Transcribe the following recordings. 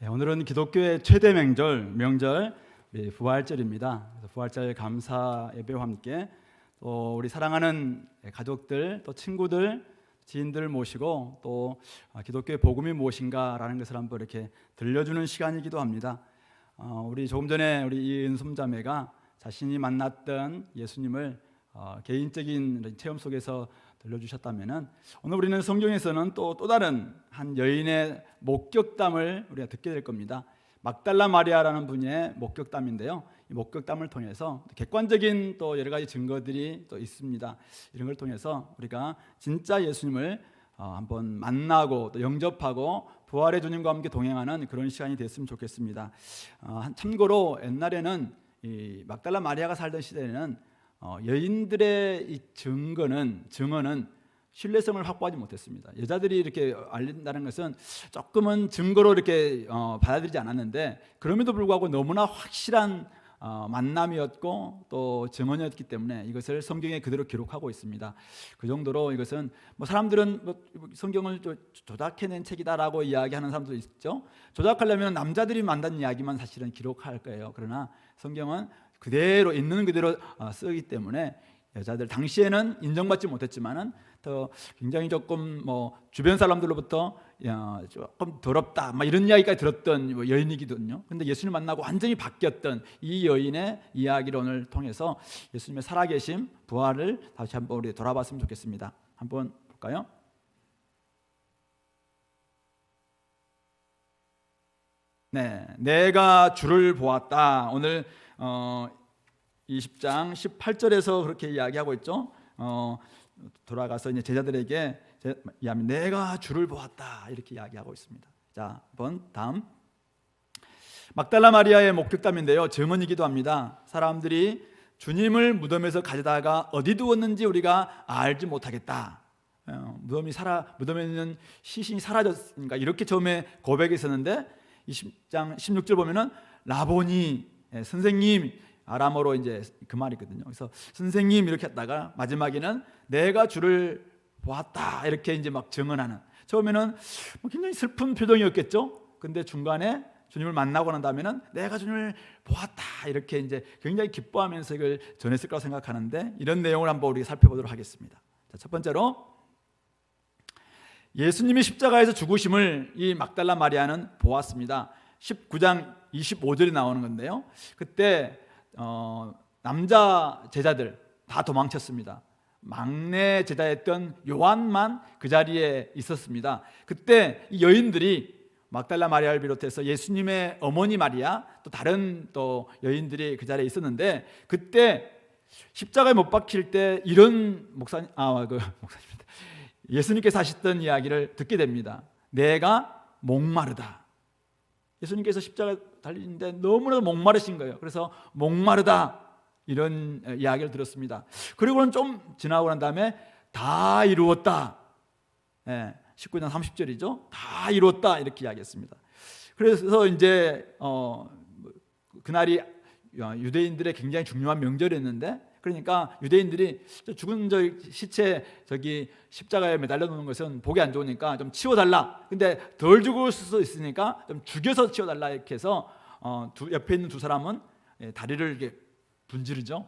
오늘은 기독교의 최대 명절 부활절입니다. 부활절 감사 예배와 함께 또 우리 사랑하는 가족들, 또 친구들, 지인들 모시고 또 기독교의 복음이 무엇인가라는 것을 한번 이렇게 들려주는 시간이기도 합니다. 우리 조금 전에 우리 이은솜 자매가 자신이 만났던 예수님을 개인적인 체험 속에서 들려주셨다면은, 오늘 우리는 성경에서는 또 다른 한 여인의 목격담을 우리가 듣게 될 겁니다. 막달라 마리아라는 분의 목격담인데요, 이 목격담을 통해서 객관적인 또 여러 가지 증거들이 또 있습니다. 이런 걸 통해서 우리가 진짜 예수님을 한번 만나고 또 영접하고 부활의 주님과 함께 동행하는 그런 시간이 됐으면 좋겠습니다. 참고로 옛날에는 이 막달라 마리아가 살던 시대에는 여인들의 이 증언은 신뢰성을 확보하지 못했습니다. 여자들이 이렇게 알린다는 것은 조금은 증거로 이렇게 받아들이지 않았는데, 그럼에도 불구하고 너무나 확실한 만남이었고 또 증언이었기 때문에 이것을 성경에 그대로 기록하고 있습니다. 그 정도로 이것은 사람들은 성경을 조작해낸 책이다라고 이야기하는 사람도 있죠. 조작하려면 남자들이 만든 이야기만 사실은 기록할 거예요. 그러나 성경은 그대로 있는 그대로 쓰기 때문에 여자들 당시에는 인정받지 못했지만은 또 굉장히 조금 주변 사람들로부터 조금 더럽다 이런 이야기까지 들었던 여인이거든요. 근데 예수님 만나고 완전히 바뀌었던 이 여인의 이야기를 오늘 통해서 예수님의 살아계심, 부활을 다시 한번 우리 돌아봤으면 좋겠습니다. 한번 볼까요? 네, 내가 주를 보았다. 오늘 20장 18절에서 그렇게 이야기하고 있죠. 돌아가서 이제 제자들에게 내가 주를 보았다 이렇게 이야기하고 있습니다. 자, 한번 다음. 막달라 마리아의 목격담인데요, 증언이기도 합니다. 사람들이 주님을 무덤에서 가져다가 어디 두었는지 우리가 알지 못하겠다. 무덤에 있는 시신이 사라졌으니까 이렇게 처음에 고백했었는데 20장 16절 보면은 라보니, 선생님, 아람어로 이제 그 말이거든요. 그래서 선생님 이렇게 했다가 마지막에는 내가 주를 보았다 이렇게 이제 막 증언하는, 처음에는 굉장히 슬픈 표정이었겠죠. 근데 중간에 주님을 만나고 난 다음에는 내가 주님을 보았다 이렇게 이제 굉장히 기뻐하면서 이걸 전했을 거라고 생각하는데, 이런 내용을 한번 우리 살펴보도록 하겠습니다. 자, 첫 번째로 예수님이 십자가에서 죽으심을 이 막달라 마리아는 보았습니다. 19장 25절이 나오는 건데요, 그때 남자 제자들 다 도망쳤습니다. 막내 제자였던 요한만 그 자리에 있었습니다. 그때 이 여인들이 막달라 마리아를 비롯해서 예수님의 어머니 마리아, 또 다른 또 여인들이 그 자리에 있었는데, 그때 십자가에 못 박힐 때 이런 예수님께서 하셨던 이야기를 듣게 됩니다. 내가 목마르다. 예수님께서 십자가에 달리는데 너무나도 목마르신 거예요. 그래서 목마르다 이런 이야기를 들었습니다. 그리고는 좀 지나고 난 다음에 다 이루었다. 19장 30절이죠. 다 이루었다 이렇게 이야기했습니다. 그래서 이제 그날이 유대인들의 굉장히 중요한 명절이었는데, 그러니까 유대인들이 죽은 시체 십자가에 매달려 놓는 것은 보기 안 좋으니까 좀 치워달라. 근데 덜 죽을 수 있으니까 좀 죽여서 치워달라 이렇게 해서 옆에 있는 두 사람은 다리를 이렇게 분지르죠.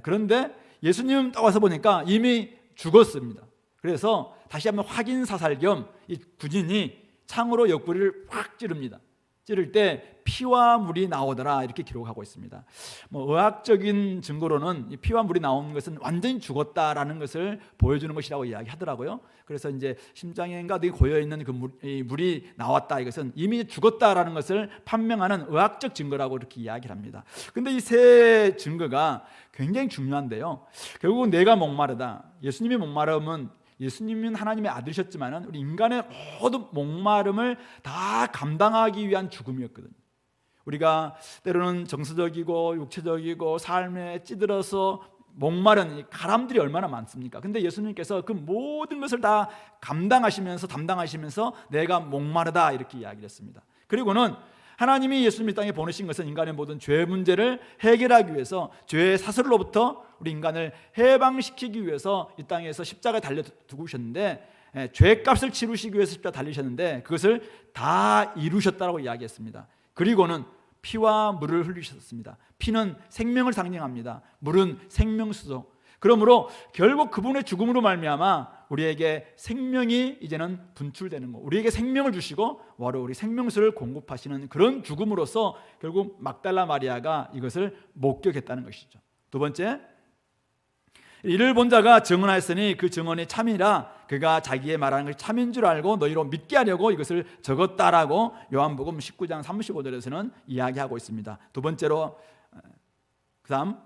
그런데 예수님 딱 와서 보니까 이미 죽었습니다. 그래서 다시 한번 확인 사살 겸 이 군인이 창으로 옆구리를 확 찌릅니다. 찌를 때 피와 물이 나오더라 이렇게 기록하고 있습니다. 의학적인 증거로는 이 피와 물이 나오는 것은 완전히 죽었다라는 것을 보여주는 것이라고 이야기하더라고요. 그래서 이제 심장인가 어디 고여 있는 그 물이 나왔다, 이것은 이미 죽었다라는 것을 판명하는 의학적 증거라고 이렇게 이야기를 합니다. 근데 이 세 증거가 굉장히 중요한데요, 결국은 내가 목마르다. 예수님의 목마름은, 예수님은 하나님의 아들이셨지만 우리 인간의 모든 목마름을 다 감당하기 위한 죽음이었거든요. 우리가 때로는 정서적이고 육체적이고 삶에 찌들어서 목마른 가람들이 얼마나 많습니까? 근데 예수님께서 그 모든 것을 다 담당하시면서 내가 목마르다 이렇게 이야기를 했습니다. 그리고는 하나님이 예수님을 땅에 보내신 것은 인간의 모든 죄 문제를 해결하기 위해서, 죄의 사슬로부터 우리 인간을 해방시키기 위해서 이 땅에서 십자가에 달려 죽으셨는데, 죄값을 치르시기 위해서 십자가 달리셨는데 그것을 다 이루셨다고 이야기했습니다. 그리고는 피와 물을 흘리셨습니다. 피는 생명을 상징합니다. 물은 생명수죠. 그러므로 결국 그분의 죽음으로 말미암아 우리에게 생명이 이제는 분출되는 거, 우리에게 생명을 주시고 바로 우리 생명수를 공급하시는 그런 죽음으로써 결국 막달라 마리아가 이것을 목격했다는 것이죠. 두 번째, 이를 본 자가 증언하였으니 그 증언이 참이라 그가 자기의 말하는 것이 참인 줄 알고 너희로 믿게 하려고 이것을 적었다라고 요한복음 19장 35절에서는 이야기하고 있습니다. 두 번째로, 그 다음,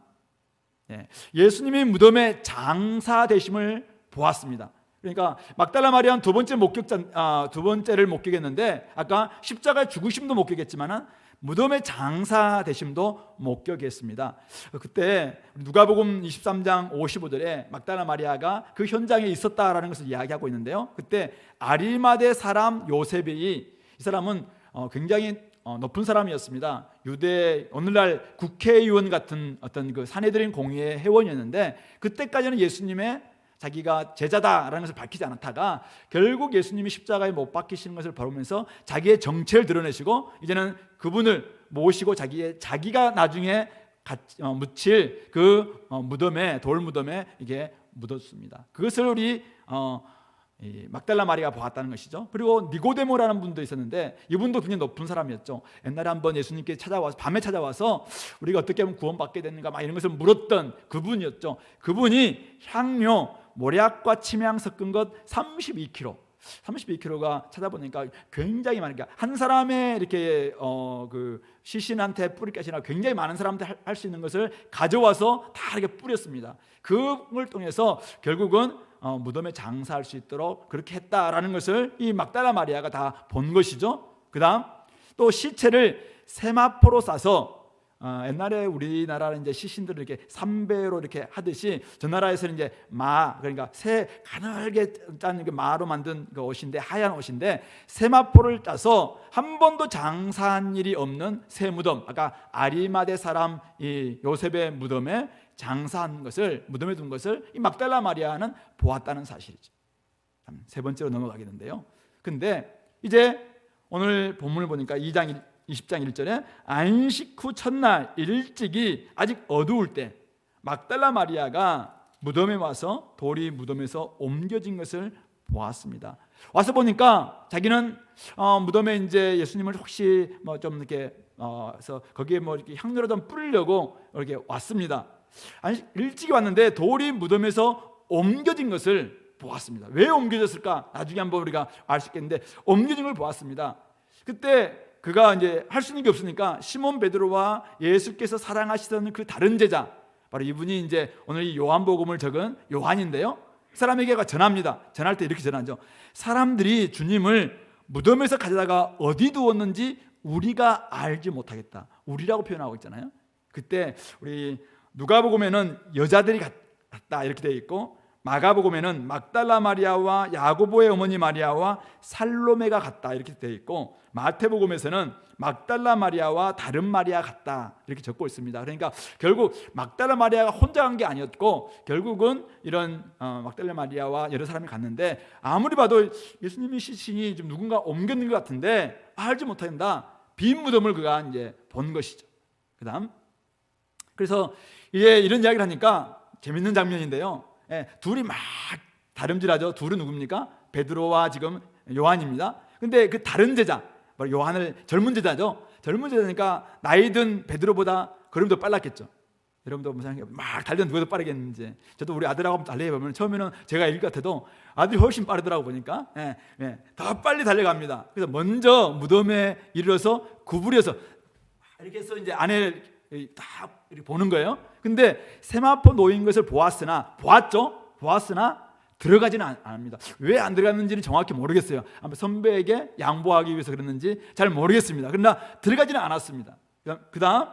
예수님이 무덤에 장사되심을 보았습니다. 그러니까 막달라 마리아는 두 번째를 목격했는데 아까 십자가의 죽으심도 목격했지만은 무덤의 장사되심도 목격했습니다. 그때 누가복음 23장 55절에 막달라 마리아가 그 현장에 있었다라는 것을 이야기하고 있는데요. 그때 아리마대 사람 요셉이, 이 사람은 굉장히 높은 사람이었습니다. 유대 오늘날 국회의원 같은 어떤 그 사내들인 공의회 회원이었는데 그때까지는 예수님의 자기가 제자다라는 것을 밝히지 않았다가 결국 예수님이 십자가에 못 박히시는 것을 보면서 자기의 정체를 드러내시고 이제는 그분을 모시고 자기가 나중에 묻힐 그 무덤에, 돌 무덤에 이게 묻었습니다. 그것을 우리 막달라 마리아가 보았다는 것이죠. 그리고 니고데모라는 분도 있었는데 이분도 굉장히 높은 사람이었죠. 옛날에 한번 예수님께 찾아와서 밤에 찾아와서 우리가 어떻게 하면 구원받게 되는가 막 이런 것을 물었던 그분이었죠. 그분이 향료, 모략과 침향 섞은 것 32kg가 찾아보니까 굉장히 많으니까 한 사람의 이렇게 그 시신한테 뿌릴 것이 아니라 굉장히 많은 사람한테 할 수 있는 것을 가져와서 다 이렇게 뿌렸습니다. 그걸 통해서 결국은 무덤에 장사할 수 있도록 그렇게 했다라는 것을 이 막달라 마리아가 다 본 것이죠. 그 다음 또 시체를 세마포로 싸서 옛날에 우리나라는 이제 시신들을 이렇게 삼배로 이렇게 하듯이 저 나라에서는 이제 그러니까 새 가늘게 짠 마로 만든 그 옷인데 하얀 옷인데 세마포를 짜서 한 번도 장사한 일이 없는 새 무덤, 아까 아리마대 사람 이 요셉의 무덤에 장사한 것을, 무덤에 둔 것을 이 막달라 마리아는 보았다는 사실이죠. 세 번째로 넘어가겠는데요. 근데 이제 오늘 본문을 보니까 20장 1절에 안식 후 첫날 일찍이 아직 어두울 때 막달라 마리아가 무덤에 와서 돌이 무덤에서 옮겨진 것을 보았습니다. 와서 보니까 자기는 무덤에 이제 예수님을 혹시 뭐 좀 이렇게 그래서 거기에 뭐 이렇게 향료를 좀 뿌리려고 이렇게 왔습니다. 일찍이 왔는데 돌이 무덤에서 옮겨진 것을 보았습니다. 왜 옮겨졌을까? 나중에 한번 우리가 알 수 있겠는데 옮겨진 걸 보았습니다. 그때 그가 이제 할 수 있는 게 없으니까 시몬 베드로와 예수께서 사랑하시던 그 다른 제자, 바로 이분이 이제 오늘 이 요한복음을 적은 요한인데요. 그 사람에게 전합니다. 전할 때 이렇게 전하죠. 사람들이 주님을 무덤에서 가져다가 어디 두었는지 우리가 알지 못하겠다. 우리라고 표현하고 있잖아요. 그때 우리 누가복음에는 여자들이 갔다 이렇게 되어 있고, 마가복음에는 막달라 마리아와 야고보의 어머니 마리아와 살로메가 갔다 이렇게 되어 있고, 마태복음에서는 막달라 마리아와 다른 마리아 갔다 이렇게 적고 있습니다. 그러니까 결국 막달라 마리아가 혼자 간 게 아니었고 결국은 이런 막달라 마리아와 여러 사람이 갔는데, 아무리 봐도 예수님의 시신이 좀 누군가 옮겼는 것 같은데 알지 못한다. 빈 무덤을 그가 이제 본 것이죠. 그다음 그래서 이제 이런 이야기를 하니까 재밌는 장면인데요. 둘이 막 다름질하죠. 둘은 누굽니까? 베드로와 지금 요한입니다. 근데 그 다른 제자, 요한을 젊은 제자죠. 젊은 제자니까 나이 든 베드로보다 걸음도 빨랐겠죠. 여러분도 무슨 생각해요? 막 달리면 누가 더 빠르겠는지. 저도 우리 아들하고 달려보면 처음에는 제가 일 같아도 아들이 훨씬 빠르더라고 보니까 더 빨리 달려갑니다. 그래서 먼저 무덤에 이르러서 구부려서 이렇게 해서 이제 안에 다 이렇게 보는 거예요. 근데 세마포 놓인 것을 보았으나 들어가지는 않습니다. 왜 안 들어갔는지는 정확히 모르겠어요. 아마 선배에게 양보하기 위해서 그랬는지 잘 모르겠습니다. 그러나 들어가지는 않았습니다. 그 다음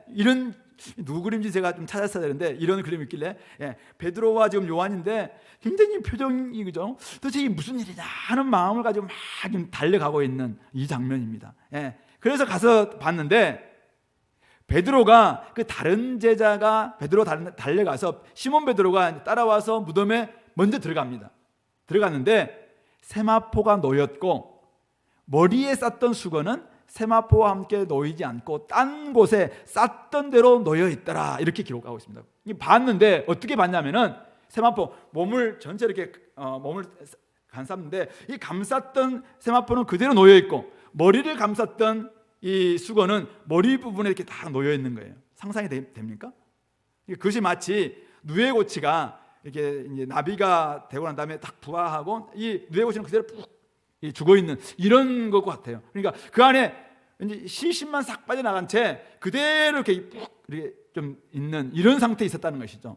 이런 누구 그림인지 제가 좀 찾았어야 되는데 이런 그림이 있길래 베드로와 지금 요한인데 굉장히 표정이 그죠? 도대체 이게 무슨 일이냐 하는 마음을 가지고 막 달려가고 있는 이 장면입니다. 그래서 가서 봤는데 베드로가 그 다른 제자가 베드로 달려가서 시몬 베드로가 따라와서 무덤에 먼저 들어갑니다. 들어갔는데 세마포가 놓였고 머리에 쌌던 수건은 세마포와 함께 놓이지 않고 딴 곳에 쌌던 대로 놓여 있더라. 이렇게 기록하고 있습니다. 봤는데 어떻게 봤냐면은 세마포 몸을 전체 이렇게 몸을 감쌌는데 이 감쌌던 세마포는 그대로 놓여 있고 머리를 감쌌던 이 수건은 머리 부분에 이렇게 다 놓여 있는 거예요. 상상이 됩니까? 그것이 마치 누에고치가 이렇게 이제 나비가 되고 난 다음에 딱 부화하고 이 누에고치는 그대로 푹 죽어 있는 이런 것 같아요. 그러니까 그 안에 이제 시신만 싹 빠져나간 채 그대로 이렇게 푹 이렇게 좀 있는 이런 상태에 있었다는 것이죠.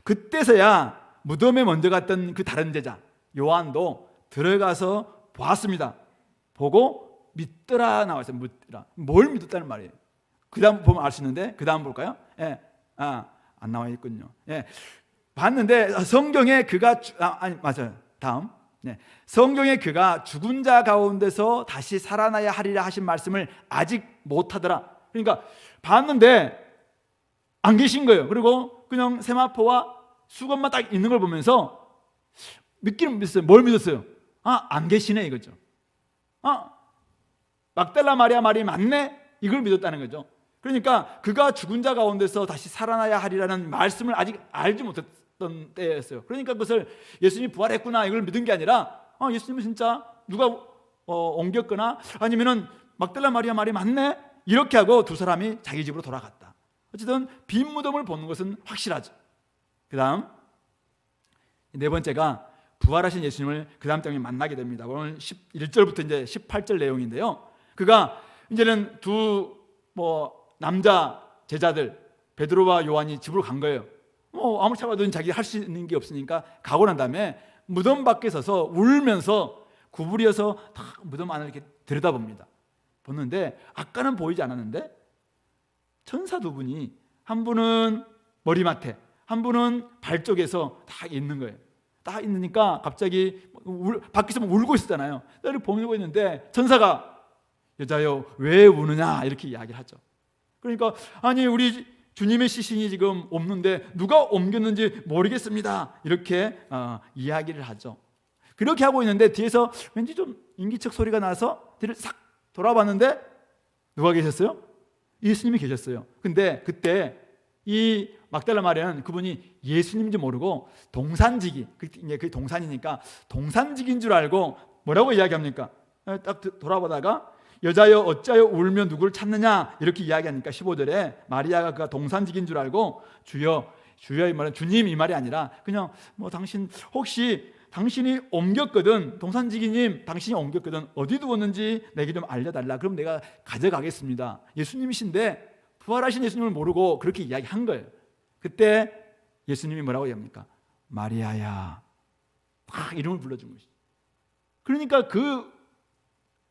그때서야 무덤에 먼저 갔던 그 다른 제자 요한도 들어가서 보았습니다. 보고 믿더라 나와있어요. 믿더라. 뭘 믿었다는 말이에요. 그 다음 보면 알 수 있는데 그 다음 볼까요? 예, 안 나와 있군요. 예, 봤는데 성경에 그가 맞아요. 다음. 네. 성경에 그가 죽은 자 가운데서 다시 살아나야 하리라 하신 말씀을 아직 못하더라. 그러니까 봤는데 안 계신 거예요. 그리고 그냥 세마포와 수건만 딱 있는 걸 보면서 믿기는 믿었어요. 뭘 믿었어요? 안 계시네 이거죠. 막달라 마리아 말이 맞네? 이걸 믿었다는 거죠. 그러니까 그가 죽은 자 가운데서 다시 살아나야 하리라는 말씀을 아직 알지 못했던 때였어요. 그러니까 그것을 예수님이 부활했구나 이걸 믿은 게 아니라 예수님은 진짜 누가 옮겼거나 아니면은 막달라 마리아 말이 맞네? 이렇게 하고 두 사람이 자기 집으로 돌아갔다. 어쨌든 빈 무덤을 보는 것은 확실하죠. 그 다음 네 번째가 부활하신 예수님을 그 다음 장에 만나게 됩니다. 오늘 1절부터 이제 18절 내용인데요. 그가 이제는 두 남자 제자들 베드로와 요한이 집으로 간 거예요. 아무리 찾아도 자기 할 수 있는 게 없으니까 가고 난 다음에 무덤 밖에 서서 울면서 구부려서 다 무덤 안을 이렇게 들여다봅니다. 보는데 아까는 보이지 않았는데 천사 두 분이 한 분은 머리맡에 한 분은 발 쪽에서 다 있는 거예요. 딱 있으니까 갑자기 밖에서 울고 있었잖아요. 나를 보고 있는데 천사가 여자여 왜 우느냐 이렇게 이야기를 하죠. 그러니까 아니 우리 주님의 시신이 지금 없는데 누가 옮겼는지 모르겠습니다 이렇게 이야기를 하죠. 그렇게 하고 있는데 뒤에서 왠지 좀 인기척 소리가 나서 뒤를 싹 돌아봤는데 누가 계셨어요? 예수님이 계셨어요. 근데 그때 이 막달라 마리아는 그분이 예수님인지 모르고 동산지기, 그게 동산이니까 동산지기인 줄 알고 뭐라고 이야기합니까? 딱 돌아보다가 여자여 어찌하여 울며 누구를 찾느냐 이렇게 이야기하니까 15절에 마리아가 그가 동산지기인 줄 알고 주여 이 말은 주님 이 말이 아니라 그냥 당신 혹시 당신이 옮겼거든 동산지기님 당신이 옮겼거든 어디 두었는지 내게 좀 알려달라. 그럼 내가 가져가겠습니다. 예수님이신데 부활하신 예수님을 모르고 그렇게 이야기한 거예요. 그때 예수님이 뭐라고 얘기합니까? 마리아야 딱 이름을 불러준 것이죠. 그러니까 그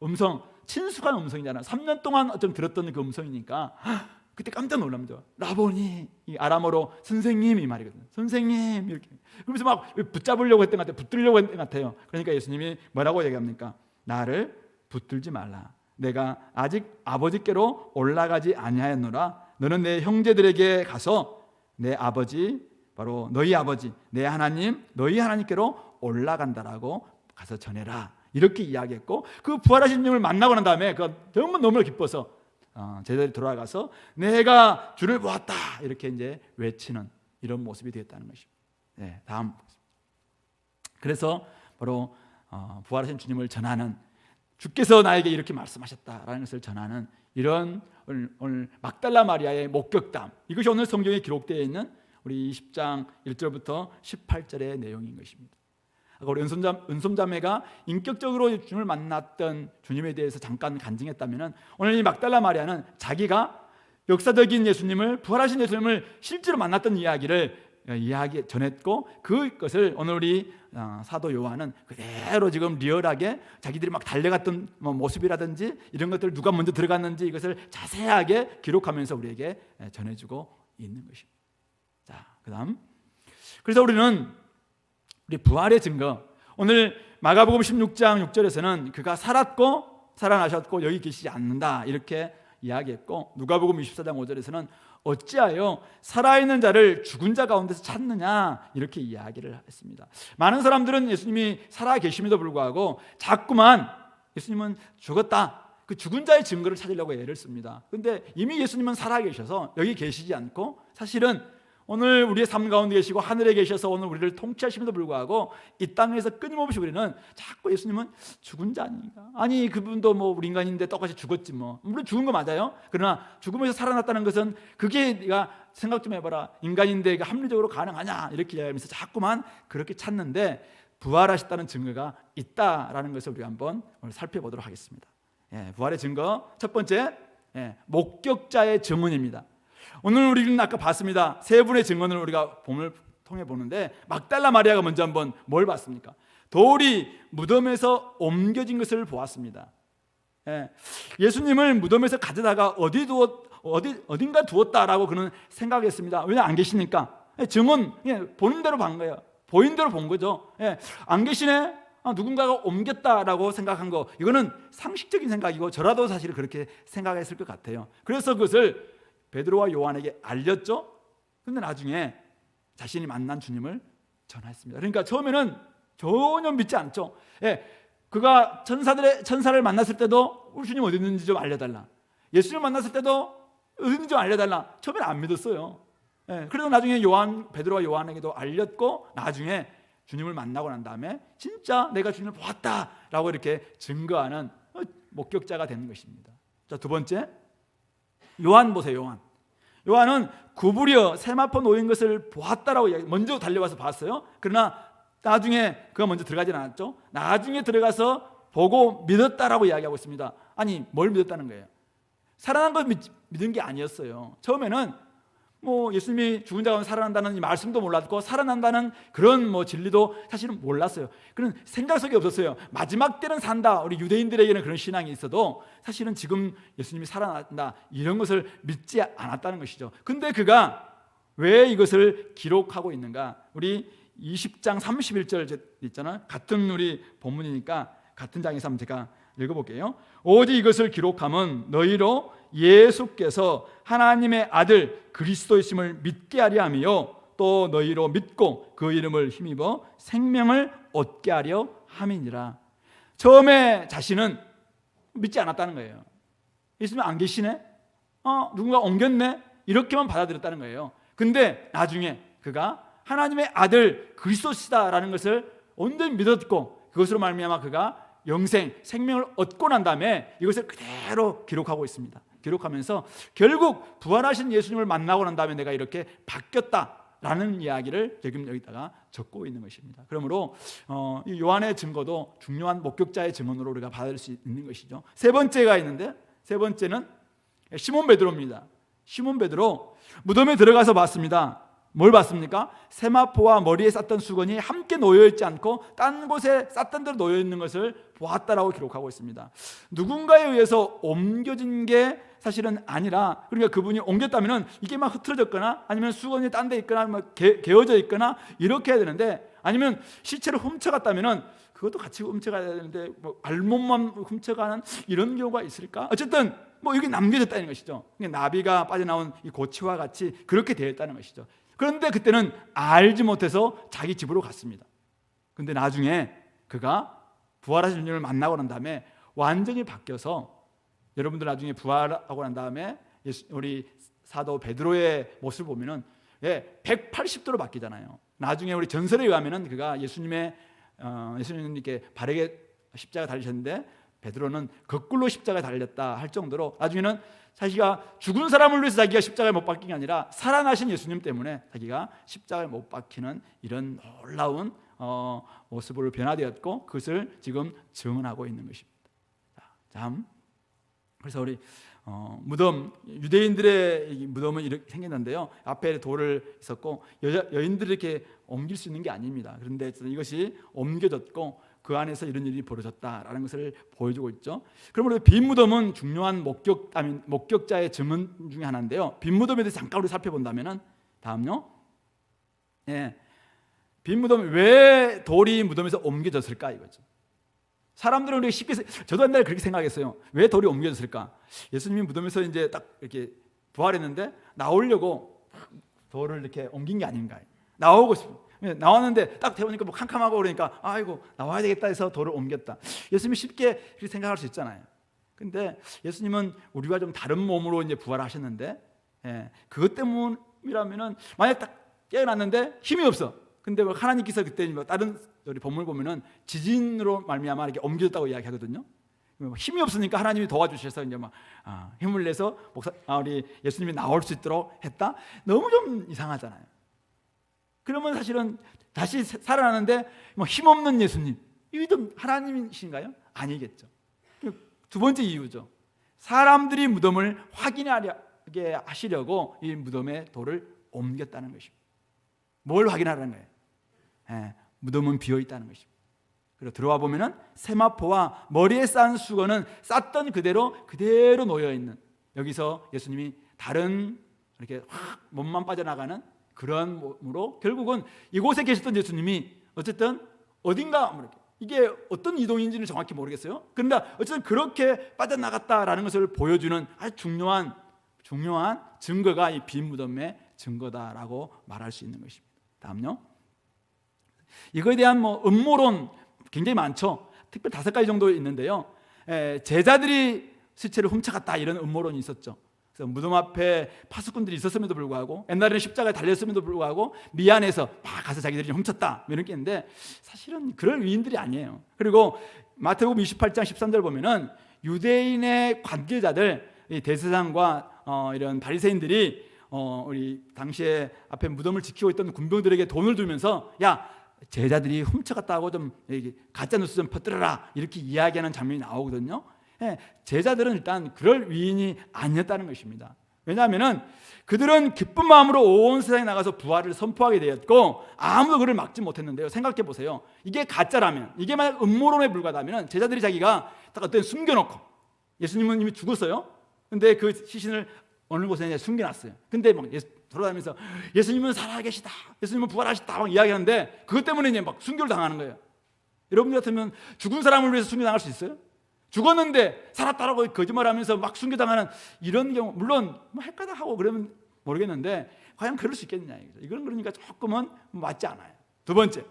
음성 친숙한 음성이잖아요. 3년 동안 좀 들었던 그 음성이니까 그때 깜짝 놀랍니다. 라보니 이 아람어로 선생님 이 말이거든요. 선생님 이렇게 그러면서 막 붙잡으려고 했던 것 같아요. 붙들려고 했던 것 같아요. 그러니까 예수님이 뭐라고 얘기합니까? 나를 붙들지 말라. 내가 아직 아버지께로 올라가지 아니하였노라. 너는 내 형제들에게 가서 내 아버지 바로 너희 아버지 내 하나님 너희 하나님께로 올라간다라고 가서 전해라. 이렇게 이야기했고 그 부활하신 주님을 만나고 난 다음에 그 너무 기뻐서 제자들이 돌아가서 내가 주를 보았다 이렇게 이제 외치는 이런 모습이 되었다는 것입니다. 네, 다음. 그래서 바로 부활하신 주님을 전하는 주께서 나에게 이렇게 말씀하셨다라는 것을 전하는 이런 오늘 막달라 마리아의 목격담 이것이 오늘 성경에 기록되어 있는 우리 20장 1절부터 18절의 내용인 것입니다. 우리 은솜자매가 인격적으로 주님을 만났던 주님에 대해서 잠깐 간증했다면 오늘 이 막달라 마리아는 자기가 역사적인 예수님을 부활하신 예수님을 실제로 만났던 이야기를 전했고 그것을 오늘 우리 사도 요한은 그대로 지금 리얼하게 자기들이 막 달려갔던 모습이라든지 이런 것들 누가 먼저 들어갔는지 이것을 자세하게 기록하면서 우리에게 전해주고 있는 것입니다. 자, 그다음 그래서 우리는 우리 부활의 증거 오늘 마가복음 16장 6절에서는 그가 살았고 살아나셨고 여기 계시지 않는다 이렇게 이야기했고 누가복음 24장 5절에서는 어찌하여 살아있는 자를 죽은 자 가운데서 찾느냐 이렇게 이야기를 했습니다. 많은 사람들은 예수님이 살아 계심에도 불구하고 자꾸만 예수님은 죽었다, 그 죽은 자의 증거를 찾으려고 애를 씁니다. 그런데 이미 예수님은 살아 계셔서 여기 계시지 않고 사실은 오늘 우리의 삶 가운데 계시고 하늘에 계셔서 오늘 우리를 통치하심에도 불구하고 이 땅에서 끊임없이 우리는 자꾸 예수님은 죽은 자 아닌가? 아니 그분도 뭐 우리 인간인데 똑같이 죽었지 뭐. 물론 죽은 거 맞아요. 그러나 죽음에서 살아났다는 것은 그게 네가 생각 좀 해봐라. 인간인데 이게 합리적으로 가능하냐? 이렇게 이야기하면서 자꾸만 그렇게 찾는데 부활하셨다는 증거가 있다라는 것을 우리가 한번 오늘 살펴보도록 하겠습니다. 부활의 증거 첫 번째, 목격자의 증언입니다. 오늘 우리는 아까 봤습니다. 세 분의 증언을 우리가 본을 통해 보는데 막달라 마리아가 먼저 한번 뭘 봤습니까? 돌이 무덤에서 옮겨진 것을 보았습니다. 예수님을 무덤에서 가져다가 어딘가 두었다라고 그는 생각했습니다. 왜 안 계시니까? 증언, 보는 대로 본 거예요. 보인 대로 본 거죠. 안 계시네? 누군가가 옮겼다라고 생각한 거, 이거는 상식적인 생각이고 저라도 사실 그렇게 생각했을 것 같아요. 그래서 그것을 베드로와 요한에게 알렸죠. 그런데 나중에 자신이 만난 주님을 전했습니다. 그러니까 처음에는 전혀 믿지 않죠. 그가 천사를 만났을 때도 우리 주님 어디 있는지 좀 알려달라. 예수님을 만났을 때도 어디 있는지 좀 알려달라. 처음에는 안 믿었어요. 그래서 나중에 베드로와 요한에게도 알렸고 나중에 주님을 만나고 난 다음에 진짜 내가 주님을 보았다라고 이렇게 증거하는 목격자가 되는 것입니다. 자, 두 번째, 요한 보세요. 요한은 구부려 세마포 놓인 것을 보았다라고 먼저 달려와서 봤어요. 그러나 나중에 그가 먼저 들어가진 않았죠. 나중에 들어가서 보고 믿었다라고 이야기하고 있습니다. 아니, 뭘 믿었다는 거예요? 살아난 걸 믿은 게 아니었어요. 처음에는 예수님이 죽은 자 가운데 살아난다는 이 말씀도 몰랐고 살아난다는 그런 진리도 사실은 몰랐어요. 그런 생각 속에 없었어요. 마지막 때는 산다. 우리 유대인들에게는 그런 신앙이 있어도 사실은 지금 예수님이 살아난다 이런 것을 믿지 않았다는 것이죠. 근데 그가 왜 이것을 기록하고 있는가? 우리 20장 31절 있잖아요. 같은 우리 본문이니까 같은 장에서 한번 제가 읽어볼게요. 오직 이것을 기록함은 너희로 예수께서 하나님의 아들 그리스도이심을 믿게 하려 함이요 또 너희로 믿고 그 이름을 힘입어 생명을 얻게 하려 함이니라. 처음에 자신은 믿지 않았다는 거예요. 예수님 안 계시네? 누군가 옮겼네? 이렇게만 받아들였다는 거예요. 근데 나중에 그가 하나님의 아들 그리스도시다라는 것을 온전히 믿었고 그것으로 말미암아 그가 생명을 얻고 난 다음에 이것을 그대로 기록하고 있습니다. 기록하면서 결국 부활하신 예수님을 만나고 난 다음에 내가 이렇게 바뀌었다라는 이야기를 지금 여기다가 적고 있는 것입니다. 그러므로 이 요한의 증거도 중요한 목격자의 증언으로 우리가 받을 수 있는 것이죠. 세 번째가 있는데 세 번째는 시몬 베드로입니다. 시몬 베드로 무덤에 들어가서 봤습니다. 뭘 봤습니까? 세마포와 머리에 쌌던 수건이 함께 놓여있지 않고 딴 곳에 쌌던 대로 놓여있는 것을 보았다라고 기록하고 있습니다. 누군가에 의해서 옮겨진 게 사실은 아니라, 그러니까 그분이 옮겼다면 이게 막 흐트러졌거나 아니면 수건이 딴 데 있거나 개어져 있거나 이렇게 해야 되는데, 아니면 시체를 훔쳐갔다면 그것도 같이 훔쳐가야 되는데 알몸만 훔쳐가는 이런 경우가 있을까? 어쨌든 이게 남겨졌다는 것이죠. 나비가 빠져나온 이 고치와 같이 그렇게 되어 있다는 것이죠. 그런데 그때는 알지 못해서 자기 집으로 갔습니다. 그런데 나중에 그가 부활하신 주님을 만나고 난 다음에 완전히 바뀌어서, 여러분들 나중에 부활하고 난 다음에 우리 사도 베드로의 모습을 보면은 180도로 바뀌잖아요. 나중에 우리 전설에 의하면은 그가 예수님께 바르게 십자가 달리셨는데 베드로는 거꾸로 십자가에 달렸다 할 정도로 나중에는 자기가 죽은 사람을 위해서 자기가 십자가에 못 박힌 게 아니라 살아나신 예수님 때문에 자기가 십자가에 못 박히는 이런 놀라운 모습으로 변화되었고 그것을 지금 증언하고 있는 것입니다. 참, 그래서 우리 무덤, 유대인들의 무덤은 이렇게 생겼는데요. 앞에 돌을 있었고 여인들이 이렇게 옮길 수 있는 게 아닙니다. 그런데 이것이 옮겨졌고 그 안에서 이런 일이 벌어졌다라는 것을 보여주고 있죠. 그러므로 빈 무덤은 중요한 목격자의 증언 중에 하나인데요. 빈 무덤에 대해서 잠깐 우리 살펴본다면은 다음요. 빈 무덤, 왜 돌이 무덤에서 옮겨졌을까 이거죠. 사람들은 우리가 쉽게, 저도 옛날에 그렇게 생각했어요. 왜 돌이 옮겨졌을까? 예수님이 무덤에서 이제 딱 이렇게 부활했는데 나오려고 돌을 이렇게 옮긴 게 아닌가. 나오고 싶어. 나왔는데 딱 태우니까 뭐 캄캄하고 그러니까 아이고 나와야 되겠다 해서 돌을 옮겼다. 예수님이 쉽게 그렇게 생각할 수 있잖아요. 근데 예수님은 우리와 좀 다른 몸으로 이제 부활하셨는데, 그것 때문이라면은 만약 딱 깨어났는데 힘이 없어. 근데 뭐 하나님께서 그때 뭐 다른 우리 본문을 보면은 지진으로 말미암아 이렇게 옮겨졌다고 이야기하거든요. 힘이 없으니까 하나님이 도와주셔서 이제 막 힘을 내서 우리 예수님이 나올 수 있도록 했다. 너무 좀 이상하잖아요. 그러면 사실은 다시 살아나는데 뭐 힘없는 예수님, 이게 좀 하나님이신가요? 아니겠죠. 두 번째 이유죠. 사람들이 무덤을 확인하게 하시려고 이 무덤에 돌을 옮겼다는 것입니다. 뭘 확인하라는 거예요? 무덤은 비어 있다는 것입니다. 그리고 들어와 보면은 세마포와 머리에 싼 수건은 쌌던 그대로 놓여 있는, 여기서 예수님이 다른 이렇게 확 몸만 빠져나가는 그런 몸으로 결국은 이곳에 계셨던 예수님이 어쨌든 어딘가 이게 어떤 이동인지는 정확히 모르겠어요. 그런데 어쨌든 그렇게 빠져나갔다라는 것을 보여주는 아주 중요한 증거가 이 빈 무덤의 증거다라고 말할 수 있는 것입니다. 다음요. 이거에 대한 뭐 음모론 굉장히 많죠. 특별히 5가지 정도 있는데요. 제자들이 시체를 훔쳐갔다 이런 음모론이 있었죠. 그래서 무덤 앞에 파수꾼들이 있었음에도 불구하고, 옛날에는 십자가에 달렸음에도 불구하고 미안해서 막 가서 자기들이 이렇게 있는데 사실은 그럴 위인들이 아니에요. 그리고 마태복음 28장 13절 보면은 유대인의 관계자들, 이 대제사장과 이런 바리새인들이 우리 당시에 앞에 무덤을 지키고 있던 군병들에게 돈을 주면서 야, 제자들이 훔쳐갔다고 좀 가짜 뉴스 좀 퍼뜨려라 이렇게 이야기하는 장면이 나오거든요. 제자들은 일단 그럴 위인이 아니었다는 것입니다. 왜냐하면 그들은 기쁜 마음으로 온 세상에 나가서 부활을 선포하게 되었고 아무도 그를 막지 못했는데요. 생각해 보세요. 이게 가짜라면, 이게 만약 음모론에 불과하다면 제자들이 자기가 딱 어떤 숨겨놓고, 예수님은 이미 죽었어요. 근데 그 시신을 어느 곳에 숨겨놨어요. 근데 막 돌아다니면서 예수님은 살아계시다, 예수님은 부활하셨다 막 이야기하는데 그것 때문에 이제 막 순교를 당하는 거예요. 여러분 같으면 죽은 사람을 위해서 순교당할 수 있어요? 죽었는데 살았다라고 거짓말하면서 막 순교당하는 이런 경우, 물론 뭐 헷갈려 하고 그러면 모르겠는데 과연 그럴 수 있겠느냐, 이건 그러니까 조금은 맞지 않아요. 두 번째,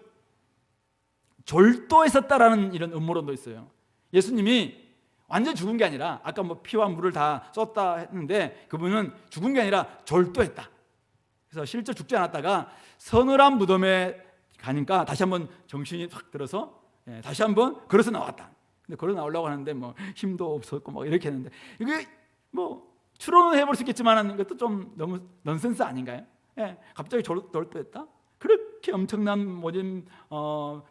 졸도했었다라는 이런 음모론도 있어요. 예수님이 완전 죽은 게 아니라 아까 뭐 피와 물을 다 썼다 했는데 그분은 죽은 게 아니라 졸도했다. 그래서 실제 죽지 않았다가 서늘한 무덤에 가니까 다시 한번 정신이 확 들어서 다시 한번 걸어서 나왔다. 근데 걸어 나오려고 하는데 뭐 힘도 없었고 막 이렇게 했는데, 이게 뭐 추론은 해볼 수 있겠지만 이것도 좀 너무 넌센스 아닌가요? 갑자기 졸도했다? 그렇게 엄청난 모진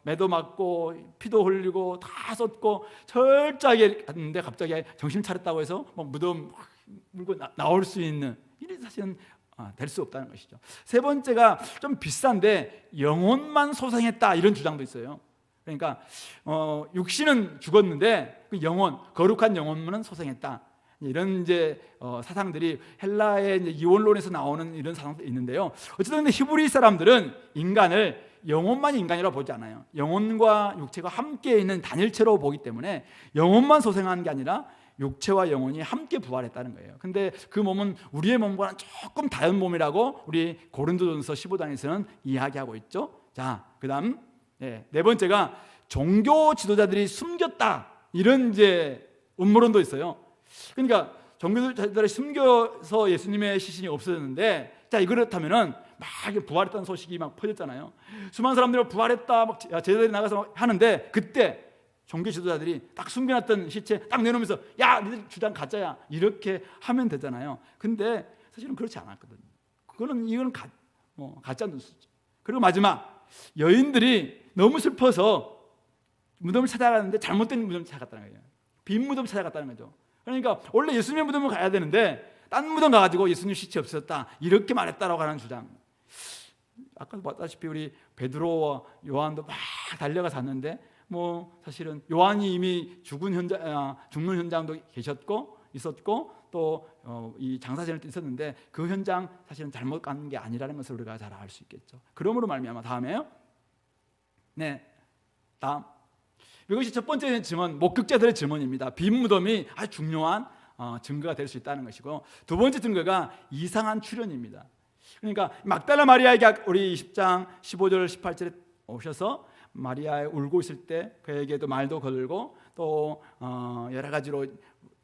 매도 맞고 피도 흘리고 다 썼고 철저하게 했는데 갑자기 정신 차렸다고 해서 뭐 무덤 물고 나올 수 있는 일이 사실은 될 수 없다는 것이죠. 세 번째가 좀 비싼데 영혼만 소생했다 이런 주장도 있어요. 그러니까 육신은 죽었는데 그 영혼, 거룩한 영혼만 소생했다. 이런 이제 사상들이 헬라의 이제 이원론에서 나오는 이런 사상도 있는데요. 어쨌든 히브리 사람들은 인간을 영혼만 인간이라고 보지 않아요. 영혼과 육체가 함께 있는 단일체로 보기 때문에 영혼만 소생한 게 아니라 육체와 영혼이 함께 부활했다는 거예요. 근데 그 몸은 우리의 몸과는 조금 다른 몸이라고 우리 고린도전서 15장에서는 이야기하고 있죠. 자, 그다음 네 번째가 종교 지도자들이 숨겼다 이런 이제 음모론도 있어요. 그러니까 종교자들이 숨겨서 예수님의 시신이 없어졌는데, 자, 그렇다면은 막 부활했다는 소식이 막 퍼졌잖아요. 수많은 사람들이 부활했다 막 제자들이 나가서 막 하는데 그때 종교 지도자들이 딱 숨겨놨던 시체 딱 내놓으면서 야, 니들 주장 가짜야 이렇게 하면 되잖아요. 근데 사실은 그렇지 않았거든요. 이건 가짜 뉴스죠. 그리고 마지막, 여인들이 너무 슬퍼서 무덤을 찾아가는데 잘못된 무덤을 찾아갔다는 거예요. 빈 무덤을 찾아갔다는 거죠. 그러니까 원래 예수님의 무덤을 가야 되는데 딴 무덤 가가지고 예수님 시체 없었다 이렇게 말했다라고 하는 주장. 아까도 봤다시피 우리 베드로와 요한도 막 달려가서 왔는데 뭐 사실은 요한이 이미 죽는 현장도 있었고 또 이 장사진을 있었는데 그 현장 사실은 잘못 간 게 아니라는 것을 우리가 잘 알 수 있겠죠. 그러므로 말미암아 다음에요. 다음. 이것이 첫 번째 증언, 목격자들의 증언입니다. 빈 무덤이 아주 중요한 증거가 될 수 있다는 것이고, 두 번째 증거가 이상한 출현입니다. 그러니까 막달라 마리아에게 우리 10장 15절 18절에 오셔서 마리아 울고 있을 때 그에게도 말도 걸고 또 여러 가지로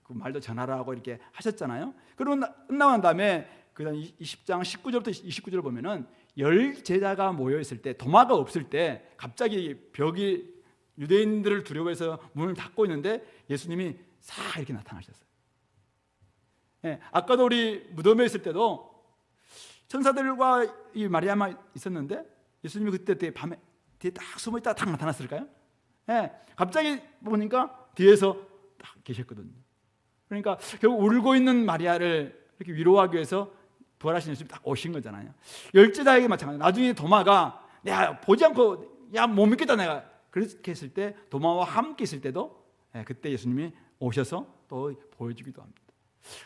그 말도 전하라고 이렇게 하셨잖아요. 그러고 끝나고 난 다음에 그다음 20장 19절부터 29절을 보면은 10제자가 모여 있을 때, 도마가 없을 때 갑자기 벽이 유대인들을 두려워해서 문을 닫고 있는데 예수님이 싹 이렇게 나타나셨어요. 예, 아까도 우리 무덤에 있을 때도 천사들과 이 마리아만 있었는데 예수님이 그때 밤에 뒤에 딱 숨어 있다가 딱 나타났을까요? 예, 갑자기 보니까 뒤에서 딱 계셨거든요. 그러니까 결국 울고 있는 마리아를 이렇게 위로하기 위해서 부활하신 예수님이 딱 오신 거잖아요. 열제자에게 마찬가지. 나중에 도마가 야 보지 않고 야 못 믿겠다 내가 그렇게 했을 때, 도마와 함께 있을 때도 그때 예수님이 오셔서 또 보여주기도 합니다.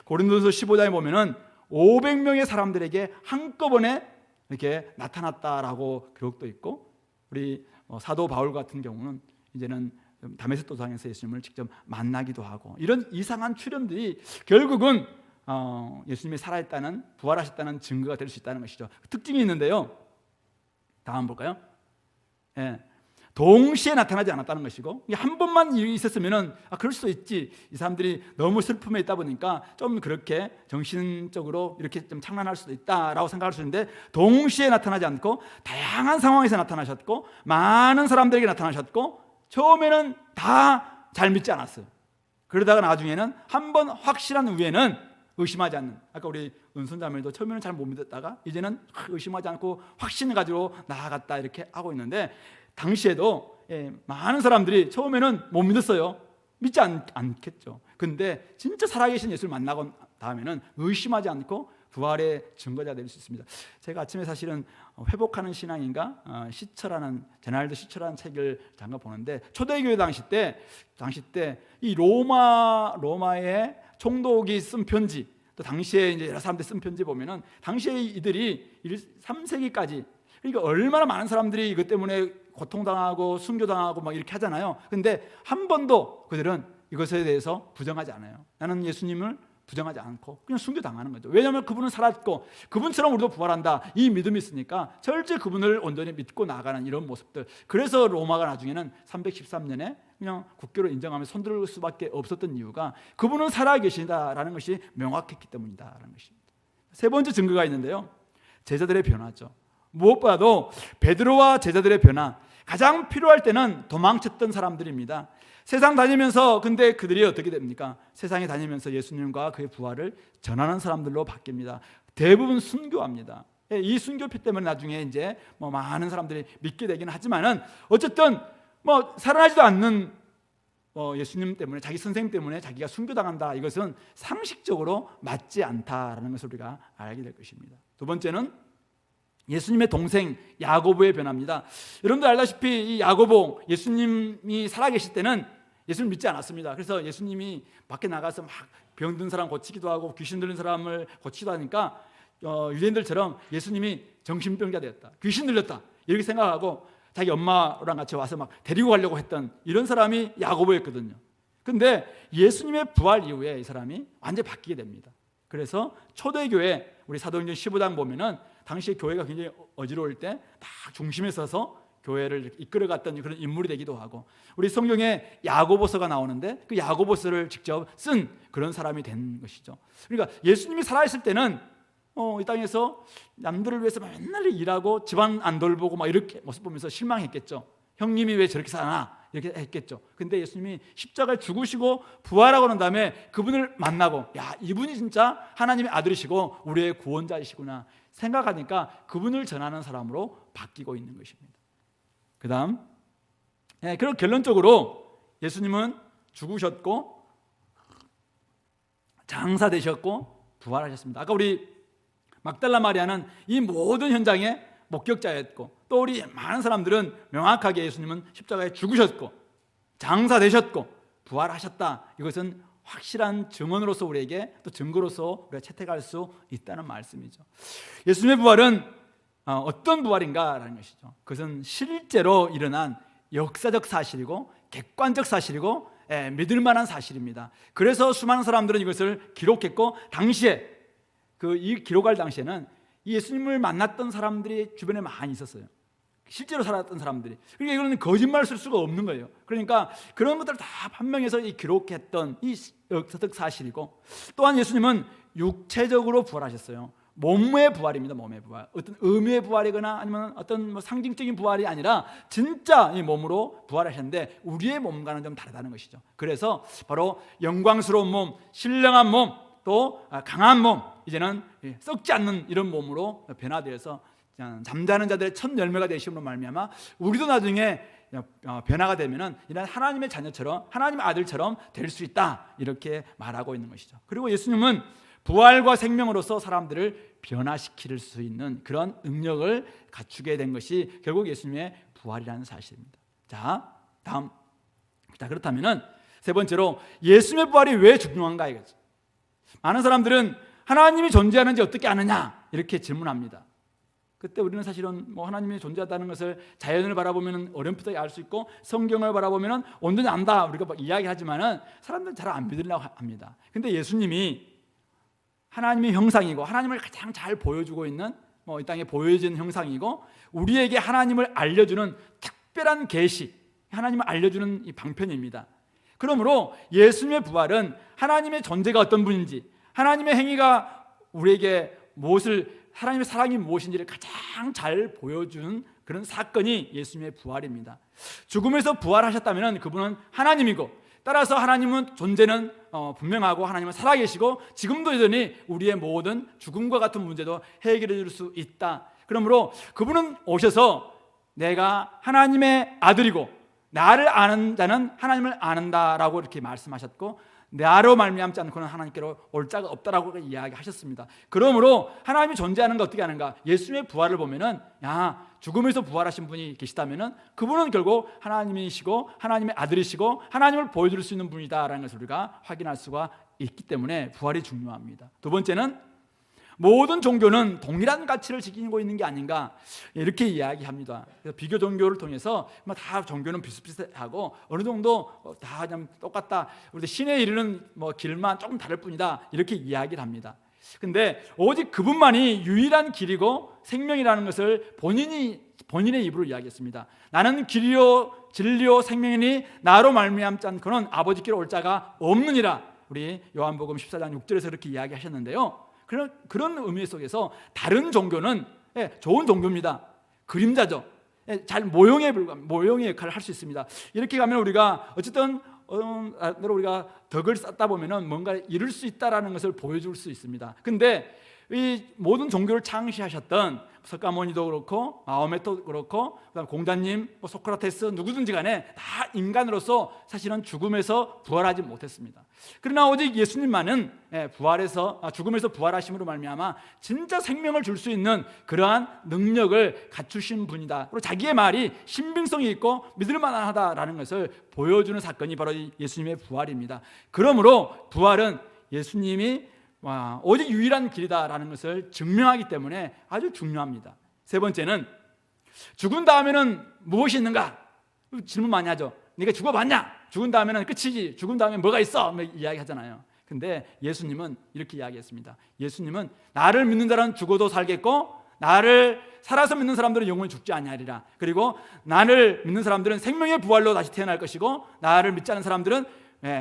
고린도서 15장에 보면은 500명의 사람들에게 한꺼번에 이렇게 나타났다라고 기록도 있고, 우리 사도 바울 같은 경우는 이제는 다메섹 도상에서 예수님을 직접 만나기도 하고, 이런 이상한 출현들이 결국은 예수님이 살아있다는, 부활하셨다는 증거가 될 수 있다는 것이죠. 특징이 있는데요. 다음 볼까요? 예. 동시에 나타나지 않았다는 것이고, 한 번만 있었으면은 그럴 수도 있지, 이 사람들이 너무 슬픔에 있다 보니까 좀 그렇게 정신적으로 이렇게 좀 창란할 수도 있다라고 생각할 수 있는데, 동시에 나타나지 않고 다양한 상황에서 나타나셨고 많은 사람들에게 나타나셨고, 처음에는 다 잘 믿지 않았어요. 그러다가 나중에는 한 번 확실한 후에는 의심하지 않는, 아까 우리 은손자매도 처음에는 잘 못 믿었다가 이제는 의심하지 않고 확신을 가지고 나아갔다 이렇게 하고 있는데, 당시에도 많은 사람들이 처음에는 못 믿었어요. 믿지 않겠죠. 근데 진짜 살아계신 예수를 만나고 다음에는 의심하지 않고 부활의 증거자 될 수 있습니다. 제가 아침에 사실은 회복하는 신앙인가 시처라는, 제날드 시처라는 책을 잠깐 보는데, 초대교회 당시 때 이 로마의 총독이 쓴 편지, 또 당시에 이제 여러 사람들이 쓴 편지 보면은 당시에 이들이 3세기까지, 그러니까 얼마나 많은 사람들이 이것 때문에 고통당하고 순교당하고 막 이렇게 하잖아요. 근데 한 번도 그들은 이것에 대해서 부정하지 않아요. 나는 예수님을 부정하지 않고 그냥 순교당하는 거죠. 왜냐하면 그분은 살았고 그분처럼 우리도 부활한다, 이 믿음이 있으니까 철저히 그분을 온전히 믿고 나아가는 이런 모습들. 그래서 로마가 나중에는 313년에 그냥 국교로 인정하면서 손들 수밖에 없었던 이유가 그분은 살아계신다라는 것이 명확했기 때문이다라는 것입니다. 세 번째 증거가 있는데요. 제자들의 변화죠. 무엇보다도 베드로와 제자들의 변화, 가장 필요할 때는 도망쳤던 사람들입니다. 세상 다니면서, 근데 그들이 어떻게 됩니까? 세상에 다니면서 예수님과 그의 부활을 전하는 사람들로 바뀝니다. 대부분 순교합니다. 이 순교표 때문에 나중에 이제 많은 사람들이 믿게 되기는 하지만은, 어쨌든 살아나지도 않는 예수님 때문에, 자기 선생님 때문에 자기가 순교당한다, 이것은 상식적으로 맞지 않다라는 것을 우리가 알게 될 것입니다. 두 번째는 예수님의 동생 야고보의 변화입니다. 여러분들 알다시피 이 야고보, 예수님이 살아계실 때는 예수님 믿지 않았습니다. 그래서 예수님이 밖에 나가서 막 병든 사람 고치기도 하고 귀신 들린 사람을 고치기도 하니까 유대인들처럼 예수님이 정신병자 되었다, 귀신 들렸다 이렇게 생각하고 자기 엄마랑 같이 와서 막 데리고 가려고 했던 이런 사람이 야고보였거든요. 근데 예수님의 부활 이후에 이 사람이 완전히 바뀌게 됩니다. 그래서 초대교회, 우리 사도행전 15장 보면은 당시에 교회가 굉장히 어지러울 때 다 중심에 서서 교회를 이끌어갔던 그런 인물이 되기도 하고, 우리 성경에 야고보서가 나오는데 그 야고보서를 직접 쓴 그런 사람이 된 것이죠. 그러니까 예수님이 살아있을 때는 이 땅에서 남들을 위해서 맨날 일하고 집안 안 돌보고 막 이렇게 모습 보면서 실망했겠죠. 형님이 왜 저렇게 사나 이렇게 했겠죠. 근데 예수님이 십자가에 죽으시고 부활하고 난 다음에 그분을 만나고, 야, 이분이 진짜 하나님의 아들이시고 우리의 구원자이시구나 생각하니까 그분을 전하는 사람으로 바뀌고 있는 것입니다. 그 다음, 그리고 결론적으로 예수님은 죽으셨고 장사되셨고 부활하셨습니다. 아까 우리 막달라 마리아는 이 모든 현장의 목격자였고, 또 우리 많은 사람들은 명확하게 예수님은 십자가에 죽으셨고 장사되셨고 부활하셨다, 이것은 확실한 증언으로서 우리에게, 또 증거로서 우리가 채택할 수 있다는 말씀이죠. 예수님의 부활은 어떤 부활인가라는 것이죠. 그것은 실제로 일어난 역사적 사실이고 객관적 사실이고 믿을 만한 사실입니다. 그래서 수많은 사람들은 이것을 기록했고, 당시에 이 기록할 당시에는 예수님을 만났던 사람들이 주변에 많이 있었어요. 실제로 살았던 사람들이. 그러니까 이거는 거짓말을 쓸 수가 없는 거예요. 그러니까 그런 것들을 다 판명해서 기록했던 이 역사적 사실이고, 또한 예수님은 육체적으로 부활하셨어요. 몸의 부활입니다. 몸의 부활. 어떤 의미의 부활이거나 아니면 어떤 상징적인 부활이 아니라 진짜 이 몸으로 부활하셨는데, 우리의 몸과는 좀 다르다는 것이죠. 그래서 바로 영광스러운 몸, 신령한 몸, 또 강한 몸, 이제는 썩지 않는 이런 몸으로 변화되어서 잠자는 자들의 첫 열매가 되심으로 말미암아 우리도 나중에 변화가 되면은 이런 하나님의 자녀처럼, 하나님의 아들처럼 될 수 있다, 이렇게 말하고 있는 것이죠. 그리고 예수님은 부활과 생명으로서 사람들을 변화시킬 수 있는 그런 능력을 갖추게 된 것이 결국 예수님의 부활이라는 사실입니다. 자, 다음. 자, 그렇다면은 세 번째로 예수님의 부활이 왜 중요한가 이거죠. 많은 사람들은 하나님이 존재하는지 어떻게 아느냐 이렇게 질문합니다. 그때 우리는 사실은 하나님이 존재하다는 것을 자연을 바라보면 어렴풋하게 알 수 있고, 성경을 바라보면 온전히 안다 우리가 이야기하지만은 사람들은 잘 안 믿으려고 합니다. 근데 예수님이 하나님의 형상이고 하나님을 가장 잘 보여주고 있는 이 땅에 보여진 형상이고, 우리에게 하나님을 알려주는 특별한 계시, 하나님을 알려주는 이 방편입니다. 그러므로 예수님의 부활은 하나님의 존재가 어떤 분인지, 하나님의 행위가 우리에게 하나님의 사랑이 무엇인지를 가장 잘 보여주는 그런 사건이 예수님의 부활입니다. 죽음에서 부활하셨다면 그분은 하나님이고, 따라서 하나님은 존재는 분명하고 하나님은 살아계시고 지금도 여전히 우리의 모든 죽음과 같은 문제도 해결해 줄 수 있다. 그러므로 그분은 오셔서 내가 하나님의 아들이고 나를 아는 자는 하나님을 아는다라고 이렇게 말씀하셨고, 나로 말미암지 않고는 하나님께로 올 자가 없다라고 이야기하셨습니다. 그러므로 하나님이 존재하는 거 어떻게 하는가? 예수님의 부활을 보면은 죽음에서 부활하신 분이 계시다면은 그분은 결국 하나님이시고 하나님의 아들이시고 하나님을 보여줄 수 있는 분이다라는 것을 우리가 확인할 수가 있기 때문에 부활이 중요합니다. 두 번째는 모든 종교는 동일한 가치를 지키고 있는 게 아닌가 이렇게 이야기합니다. 그래서 비교 종교를 통해서 다 종교는 비슷비슷하고 어느 정도 다 그냥 똑같다. 우리 신에 이르는 길만 조금 다를 뿐이다. 이렇게 이야기를 합니다. 근데 오직 그분만이 유일한 길이고 생명이라는 것을 본인의 입으로 이야기했습니다. 나는 길이요 진리요 생명이니 나로 말미암지 않고는 아버지께로 올 자가 없느니라. 우리 요한복음 14장 6절에서 이렇게 이야기하셨는데요. 그런 의미 속에서 다른 종교는 좋은 종교입니다. 그림자죠. 잘 모형의 역할을 할 수 있습니다. 이렇게 가면 우리가 어쨌든 우리가 덕을 쌓다 보면은 뭔가 이룰 수 있다라는 것을 보여줄 수 있습니다. 근데 이 모든 종교를 창시하셨던 석가모니도 그렇고 마호메도 그렇고 그다음 공자님, 소크라테스 누구든지 간에 다 인간으로서 사실은 죽음에서 부활하지 못했습니다. 그러나 오직 예수님만은 죽음에서 부활하심으로 말미암아 진짜 생명을 줄 수 있는 그러한 능력을 갖추신 분이다. 그리고 자기의 말이 신빙성이 있고 믿을 만하다라는 것을 보여주는 사건이 바로 예수님의 부활입니다. 그러므로 부활은 예수님이 오직 유일한 길이다라는 것을 증명하기 때문에 아주 중요합니다. 세 번째는 죽은 다음에는 무엇이 있는가? 질문 많이 하죠. 네가 죽어봤냐? 죽은 다음에는 끝이지. 죽은 다음에 뭐가 있어? 이야기하잖아요. 근데 예수님은 이렇게 이야기했습니다. 예수님은 나를 믿는 자는 죽어도 살겠고 나를 살아서 믿는 사람들은 영원히 죽지 아니하리라. 그리고 나를 믿는 사람들은 생명의 부활로 다시 태어날 것이고 나를 믿지 않는 사람들은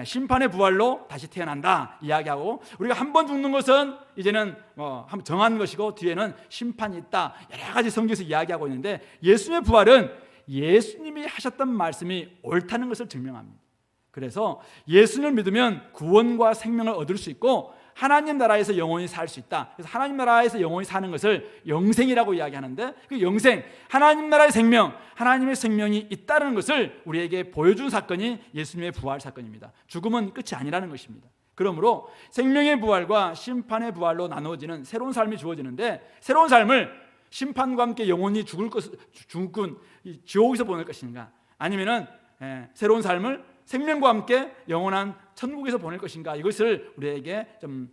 심판의 부활로 다시 태어난다 이야기하고, 우리가 한 번 죽는 것은 이제는 한번 정한 것이고 뒤에는 심판이 있다, 여러 가지 성경에서 이야기하고 있는데 예수님의 부활은 예수님이 하셨던 말씀이 옳다는 것을 증명합니다. 그래서 예수님을 믿으면 구원과 생명을 얻을 수 있고 하나님 나라에서 영원히 살 수 있다. 그래서 하나님 나라에서 영원히 사는 것을 영생이라고 이야기하는데, 그 영생, 하나님 나라의 생명, 하나님의 생명이 있다는 것을 우리에게 보여준 사건이 예수님의 부활 사건입니다. 죽음은 끝이 아니라는 것입니다. 그러므로 생명의 부활과 심판의 부활로 나누어지는 새로운 삶이 주어지는데, 새로운 삶을 심판과 함께 영원히 죽은 지옥에서 보낼 것인가, 아니면은 새로운 삶을 생명과 함께 영원한 천국에서 보낼 것인가, 이것을 우리에게 좀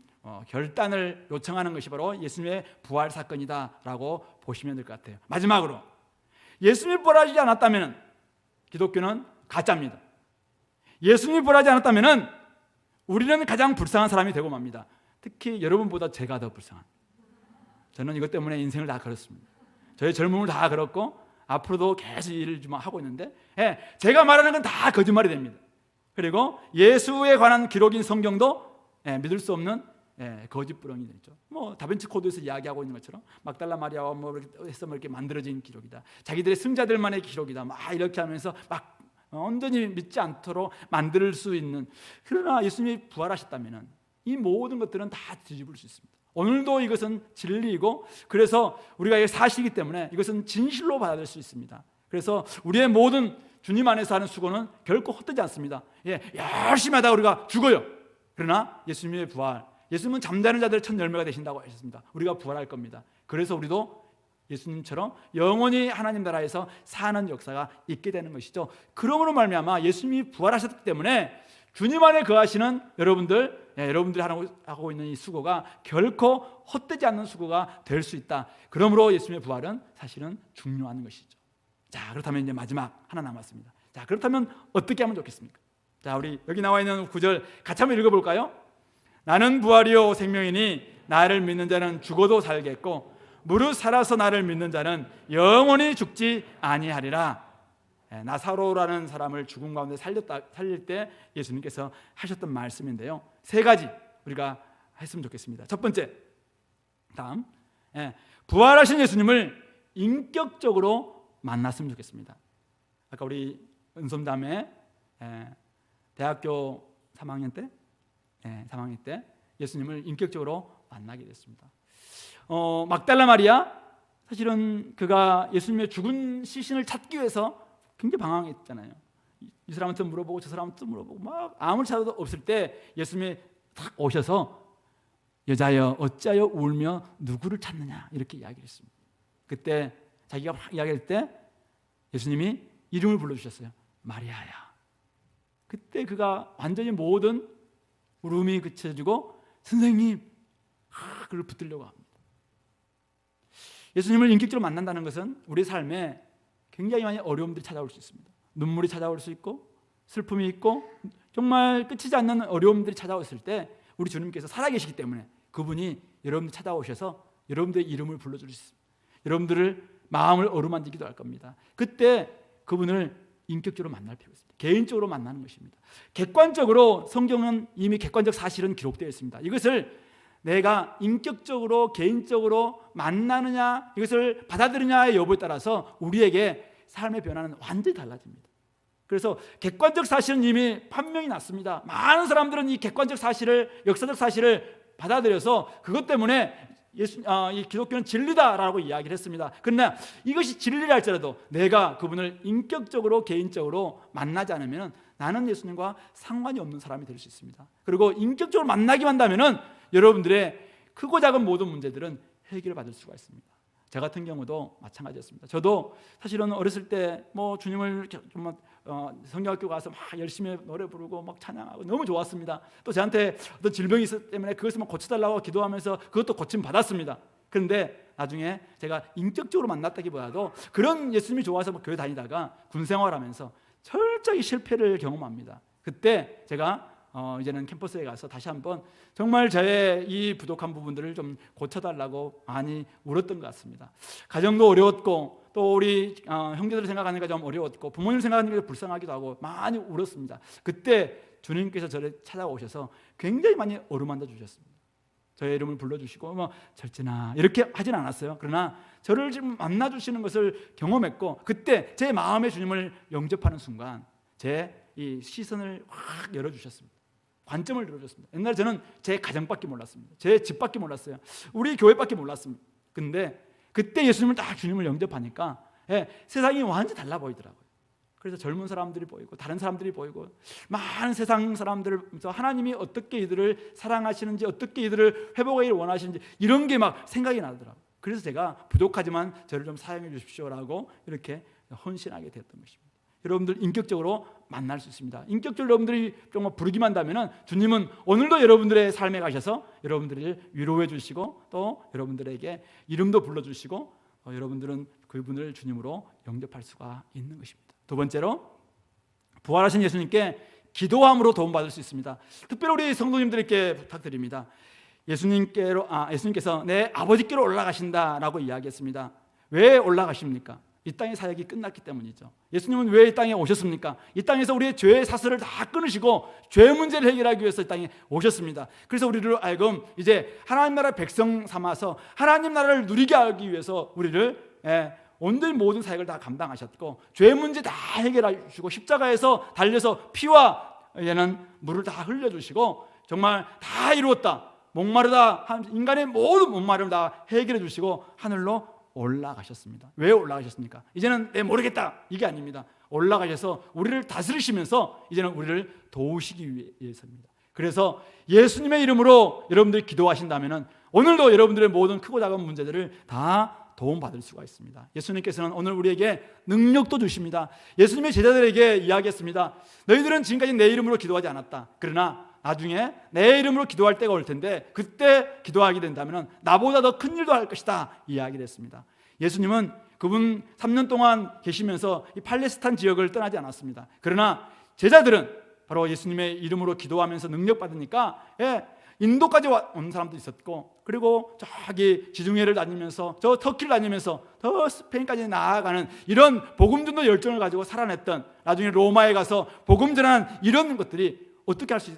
결단을 요청하는 것이 바로 예수님의 부활 사건이다라고 보시면 될 것 같아요. 마지막으로 예수님이 부활하지 않았다면 기독교는 가짜입니다. 예수님이 부활하지 않았다면 우리는 가장 불쌍한 사람이 되고 맙니다. 특히 여러분보다 제가 더 불쌍한. 저는 이것 때문에 인생을 다 걸었습니다. 저의 젊음을 다 걸었고 앞으로도 계속 일을 좀 하고 있는데 제가 말하는 건 다 거짓말이 됩니다. 그리고 예수에 관한 기록인 성경도 믿을 수 없는 거짓부렁이 되죠. 뭐 다빈치 코드에서 이야기하고 있는 것처럼 막달라 마리아와 뭐 해서 이렇게 만들어진 기록이다. 자기들의 승자들만의 기록이다. 막 이렇게 하면서 막 온전히 믿지 않도록 만들 수 있는. 그러나 예수님이 부활하셨다면 이 모든 것들은 다 뒤집을 수 있습니다. 오늘도 이것은 진리이고 그래서 우리가 이게 사실이기 때문에 이것은 진실로 받아들일 수 있습니다. 그래서 우리의 모든 주님 안에서 하는 수고는 결코 헛되지 않습니다. 열심히 하다가 우리가 죽어요. 그러나 예수님의 부활, 예수님은 잠자는 자들의 첫 열매가 되신다고 하셨습니다. 우리가 부활할 겁니다. 그래서 우리도 예수님처럼 영원히 하나님 나라에서 사는 역사가 있게 되는 것이죠. 그러므로 말미암아 예수님이 부활하셨기 때문에 주님 안에 거하시는 여러분들이 하고 있는 이 수고가 결코 헛되지 않는 수고가 될 수 있다. 그러므로 예수님의 부활은 사실은 중요한 것이죠. 자, 그렇다면 이제 마지막 하나 남았습니다. 자, 그렇다면 어떻게 하면 좋겠습니까? 자, 우리 여기 나와 있는 구절 같이 한번 읽어볼까요? 나는 부활이요 생명이니 나를 믿는 자는 죽어도 살겠고 무릇 살아서 나를 믿는 자는 영원히 죽지 아니하리라. 나사로라는 사람을 죽음 가운데 살릴 때 예수님께서 하셨던 말씀인데요. 세 가지 우리가 했으면 좋겠습니다. 첫 번째, 다음 부활하신 예수님을 인격적으로 만났으면 좋겠습니다. 아까 우리 은솜담에 대학교 3학년 때 예수님을 인격적으로 만나게 됐습니다. 막달라 마리아, 사실은 그가 예수님의 죽은 시신을 찾기 위해서 굉장히 방황했잖아요. 이 사람한테 물어보고 저 사람한테 물어보고 막 아무리 찾아도 없을 때 예수님이 딱 오셔서 여자여 어찌하여 울며 누구를 찾느냐 이렇게 이야기했습니다. 그때 자기가 막 이야기할 때 예수님이 이름을 불러주셨어요. 마리아야. 그때 그가 완전히 모든 울음이 그쳐지고 선생님 그를 붙들려고 합니다. 예수님을 인격적으로 만난다는 것은 우리 삶에 굉장히 많은 어려움들이 찾아올 수 있습니다. 눈물이 찾아올 수 있고 슬픔이 있고 정말 끝이지 않는 어려움들이 찾아왔을 때 우리 주님께서 살아계시기 때문에 그분이 여러분들 찾아오셔서 여러분들의 이름을 불러줄 수 있습니다. 여러분들을 마음을 어루만지기도 할 겁니다. 그때 그분을 인격적으로 만날 필요가 있습니다. 개인적으로 만나는 것입니다. 객관적으로 성경은 이미 객관적 사실은 기록되어 있습니다. 이것을 내가 인격적으로 개인적으로 만나느냐 이것을 받아들이냐의 여부에 따라서 우리에게 삶의 변화는 완전히 달라집니다. 그래서 객관적 사실은 이미 판명이 났습니다. 많은 사람들은 이 객관적 사실을 역사적 사실을 받아들여서 그것 때문에 이 기독교는 진리다라고 이야기를 했습니다. 그러나 이것이 진리라 할지라도 내가 그분을 인격적으로 개인적으로 만나지 않으면 나는 예수님과 상관이 없는 사람이 될 수 있습니다. 그리고 인격적으로 만나기만 한다면 여러분들의 크고 작은 모든 문제들은 해결을 받을 수가 있습니다. 저 같은 경우도 마찬가지였습니다. 저도 사실은 어렸을 때 뭐 주님을 성경학교 가서 막 열심히 노래 부르고 막 찬양하고 너무 좋았습니다. 또 저한테 어떤 질병이 있었기 때문에 그것을 막 고쳐달라고 기도하면서 그것도 고침 받았습니다. 그런데 나중에 제가 인격적으로 만났다기보다도 그런 예수님이 좋아서 교회 다니다가 군 생활하면서 철저히 실패를 경험합니다. 그때 제가 이제는 캠퍼스에 가서 다시 한번 정말 저의 이 부족한 부분들을 좀 고쳐달라고 많이 울었던 것 같습니다. 가정도 어려웠고 또 우리 형제들을 생각하니까 좀 어려웠고 부모님을 생각하니까 불쌍하기도 하고 많이 울었습니다. 그때 주님께서 저를 찾아오셔서 굉장히 많이 어루만져 주셨습니다. 저의 이름을 불러주시고 뭐 절제나 이렇게 하진 않았어요. 그러나 저를 지금 만나주시는 것을 경험했고 그때 제 마음의 주님을 영접하는 순간 제 이 시선을 확 열어주셨습니다. 관점을 열어줬습니다. 옛날에 저는 제 가정밖에 몰랐습니다. 제 집밖에 몰랐어요. 우리 교회밖에 몰랐습니다. 근데 그때 예수님을 딱 주님을 영접하니까 세상이 완전히 달라 보이더라고요. 그래서 젊은 사람들이 보이고 다른 사람들이 보이고 많은 세상 사람들을 하나님이 어떻게 이들을 사랑하시는지 어떻게 이들을 회복하기를 원하시는지 이런 게 막 생각이 나더라고요. 그래서 제가 부족하지만 저를 좀 사용해 주십시오라고 이렇게 헌신하게 됐던 것입니다. 여러분들 인격적으로 만날 수 있습니다. 인격적으로 여러분들이 정말 부르기만 한다면 주님은 오늘도 여러분들의 삶에 가셔서 여러분들을 위로해 주시고 또 여러분들에게 이름도 불러주시고 여러분들은 그분을 주님으로 영접할 수가 있는 것입니다. 두 번째로 부활하신 예수님께 기도함으로 도움받을 수 있습니다. 특별히 우리 성도님들께 부탁드립니다. 예수님께서 내 아버지께로 올라가신다라고 이야기했습니다. 왜 올라가십니까? 이 땅의 사역이 끝났기 때문이죠. 예수님은 왜 이 땅에 오셨습니까? 이 땅에서 우리의 죄의 사슬을 다 끊으시고 죄 문제를 해결하기 위해서 이 땅에 오셨습니다. 그래서 우리를 알금 이제 하나님 나라 백성 삼아서 하나님 나라를 누리게 하기 위해서 우리를 온전히 모든 사역을 다 감당하셨고 죄 문제 다 해결해 주시고 십자가에서 달려서 피와 물을 다 흘려주시고 정말 다 이루었다, 목마르다, 인간의 모든 목마름을 다 해결해 주시고 하늘로 올라가셨습니다. 왜 올라가셨습니까? 이제는 모르겠다 이게 아닙니다. 올라가셔서 우리를 다스리시면서 이제는 우리를 도우시기 위해서입니다. 그래서 예수님의 이름으로 여러분들이 기도하신다면 오늘도 여러분들의 모든 크고 작은 문제들을 다 도움받을 수가 있습니다. 예수님께서는 오늘 우리에게 능력도 주십니다. 예수님의 제자들에게 이야기했습니다. 너희들은 지금까지 내 이름으로 기도하지 않았다. 그러나 나중에 내 이름으로 기도할 때가 올 텐데 그때 기도하게 된다면 나보다 더 큰 일도 할 것이다 이야기를 했습니다. 예수님은 그분 3년 동안 계시면서 이 팔레스타인 지역을 떠나지 않았습니다. 그러나 제자들은 바로 예수님의 이름으로 기도하면서 능력 받으니까 인도까지 온 사람도 있었고, 그리고 저기 지중해를 다니면서 저 터키를 다니면서 더 스페인까지 나아가는 이런 복음 전도 열정을 가지고 살아냈던, 나중에 로마에 가서 복음 전하는 이런 것들이 어떻게 할 수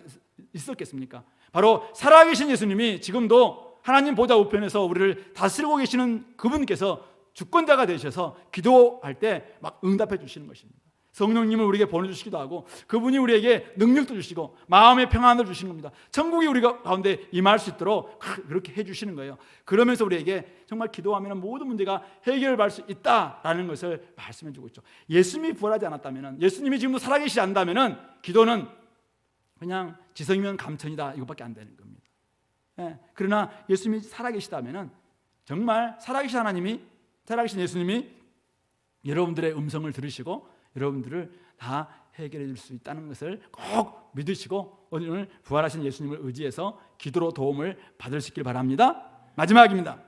있었겠습니까? 바로 살아계신 예수님이 지금도 하나님 보좌 우편에서 우리를 다스리고 계시는 그분께서 주권자가 되셔서 기도할 때 막 응답해 주시는 것입니다. 성령님을 우리에게 보내주시기도 하고 그분이 우리에게 능력도 주시고 마음의 평안을 주시는 겁니다. 천국이 우리가 가운데 임할 수 있도록 그렇게 해주시는 거예요. 그러면서 우리에게 정말 기도하면 모든 문제가 해결받을 수 있다라는 것을 말씀해 주고 있죠. 예수님이 부활하지 않았다면, 예수님이 지금도 살아계시지 않다면 기도는 그냥 지성이면 감천이다 이것밖에 안 되는 겁니다. 그러나 예수님이 살아계시다면 정말 살아계신 하나님이, 살아계신 예수님이 여러분들의 음성을 들으시고 여러분들을 다 해결해 줄 수 있다는 것을 꼭 믿으시고 오늘 부활하신 예수님을 의지해서 기도로 도움을 받을 수 있길 바랍니다. 마지막입니다.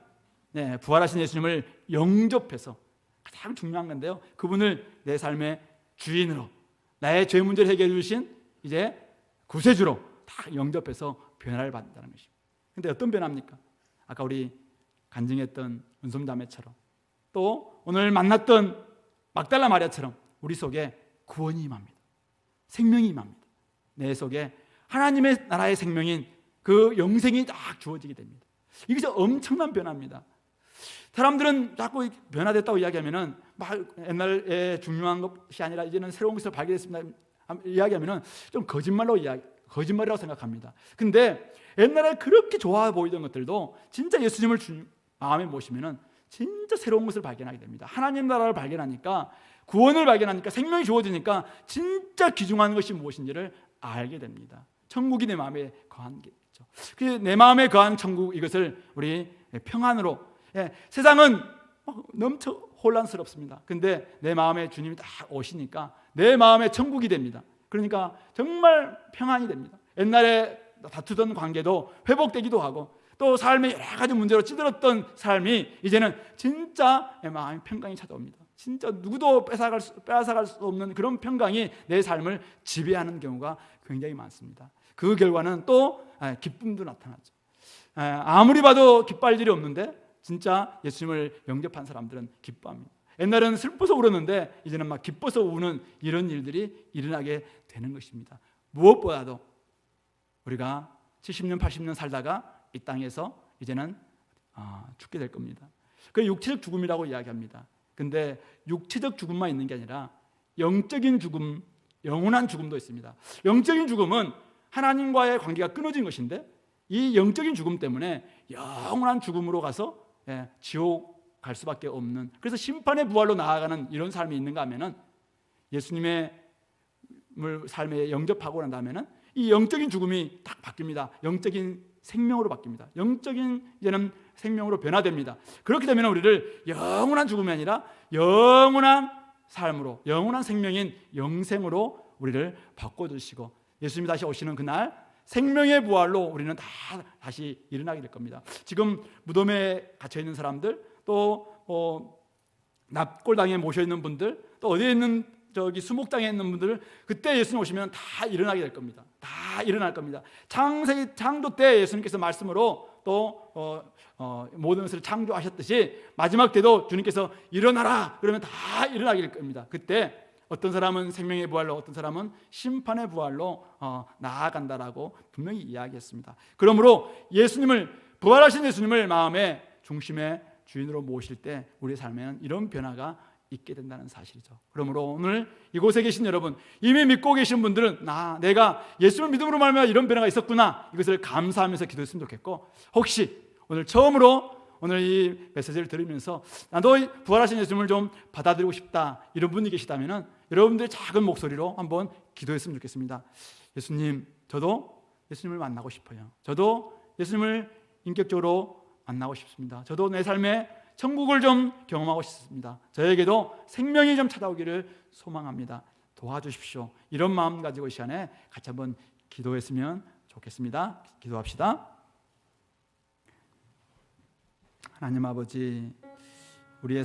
부활하신 예수님을 영접해서 가장 중요한 건데요, 그분을 내 삶의 주인으로, 나의 죄 문제를 해결해 주신 이제 구세주로 다 영접해서 변화를 받는다는 것입니다. 그런데 어떤 변화입니까? 아까 우리 간증했던 은솜자매처럼, 또 오늘 만났던 막달라 마리아처럼 우리 속에 구원이 임합니다. 생명이 임합니다. 내 속에 하나님의 나라의 생명인 그 영생이 딱 주어지게 됩니다. 이게 엄청난 변화입니다. 사람들은 자꾸 변화됐다고 이야기하면은 막 옛날에 중요한 것이 아니라 이제는 새로운 것을 발견했습니다 이야기하면은 좀 거짓말이라고 생각합니다. 근데 옛날에 그렇게 좋아 보이던 것들도 진짜 예수님을 마음에 모시면은 진짜 새로운 것을 발견하게 됩니다. 하나님 나라를 발견하니까, 구원을 발견하니까, 생명이 주어지니까 진짜 귀중한 것이 무엇인지를 알게 됩니다. 천국이 내 마음에 거한 게 있죠. 내 마음에 거한 천국, 이것을 우리 평안으로, 세상은 넘쳐 혼란스럽습니다. 근데 내 마음에 주님이 딱 오시니까 내 마음에 천국이 됩니다. 그러니까 정말 평안이 됩니다. 옛날에 다투던 관계도 회복되기도 하고, 또 삶의 여러 가지 문제로 찌들었던 삶이 이제는 진짜 마음의 평강이 찾아옵니다. 진짜 누구도 빼앗아갈 수 없는 그런 평강이 내 삶을 지배하는 경우가 굉장히 많습니다. 그 결과는 또 기쁨도 나타나죠. 아무리 봐도 기뻐할 일이 없는데 진짜 예수님을 영접한 사람들은 기뻐합니다. 옛날에는 슬퍼서 울었는데 이제는 막 기뻐서 우는 이런 일들이 일어나게 되는 것입니다. 무엇보다도 우리가 70년 80년 살다가 이 땅에서 이제는 죽게 될 겁니다. 그 육체적 죽음이라고 이야기합니다. 근데 육체적 죽음만 있는 게 아니라 영적인 죽음, 영원한 죽음도 있습니다. 영적인 죽음은 하나님과의 관계가 끊어진 것인데, 이 영적인 죽음 때문에 영원한 죽음으로 가서 지옥 갈 수밖에 없는, 그래서 심판의 부활로 나아가는 이런 삶이 있는가 하면은, 예수님의 삶에 영접하고 난다면은 이 영적인 죽음이 딱 바뀝니다. 영적인 생명으로 바뀝니다. 영적인 이제는 생명으로 변화됩니다. 그렇게 되면 우리를 영원한 죽음이 아니라 영원한 삶으로, 영원한 생명인 영생으로 우리를 바꿔주시고, 예수님이 다시 오시는 그날 생명의 부활로 우리는 다 다시 일어나게 될 겁니다. 지금 무덤에 갇혀 있는 사람들, 또 납골당에 모셔 있는 분들, 또 어디에 있는 저기 수목장에 있는 분들 그때 예수님 오시면 다 일어나게 될 겁니다. 다 일어날 겁니다. 창세기 창조 때 예수님께서 말씀으로 또 모든 것을 창조하셨듯이 마지막 때도 주님께서 일어나라 그러면 다 일어나게 될 겁니다. 그때 어떤 사람은 생명의 부활로 어떤 사람은 심판의 부활로 나아간다라고 분명히 이야기했습니다. 그러므로 부활하신 예수님을 마음의 중심에 주인으로 모실 때 우리의 삶에는 이런 변화가 있게 된다는 사실이죠. 그러므로 오늘 이곳에 계신 여러분, 이미 믿고 계신 분들은 내가 예수를 믿음으로 말미암아 이런 변화가 있었구나, 이것을 감사하면서 기도했으면 좋겠고, 혹시 오늘 처음으로 오늘 이 메시지를 들으면서 나도 부활하신 예수님을 좀 받아들이고 싶다 이런 분이 계시다면 여러분들의 작은 목소리로 한번 기도했으면 좋겠습니다. 예수님, 저도 예수님을 만나고 싶어요. 저도 예수님을 인격적으로 만나고 싶습니다. 저도 내 삶에 천국을 좀 경험하고 싶습니다. 저에게도 생명이 좀 찾아오기를 소망합니다. 도와주십시오. 이런 마음 가지고 이 시간에 같이 한번 기도했으면 좋겠습니다. 기도합시다. 하나님 아버지, 우리의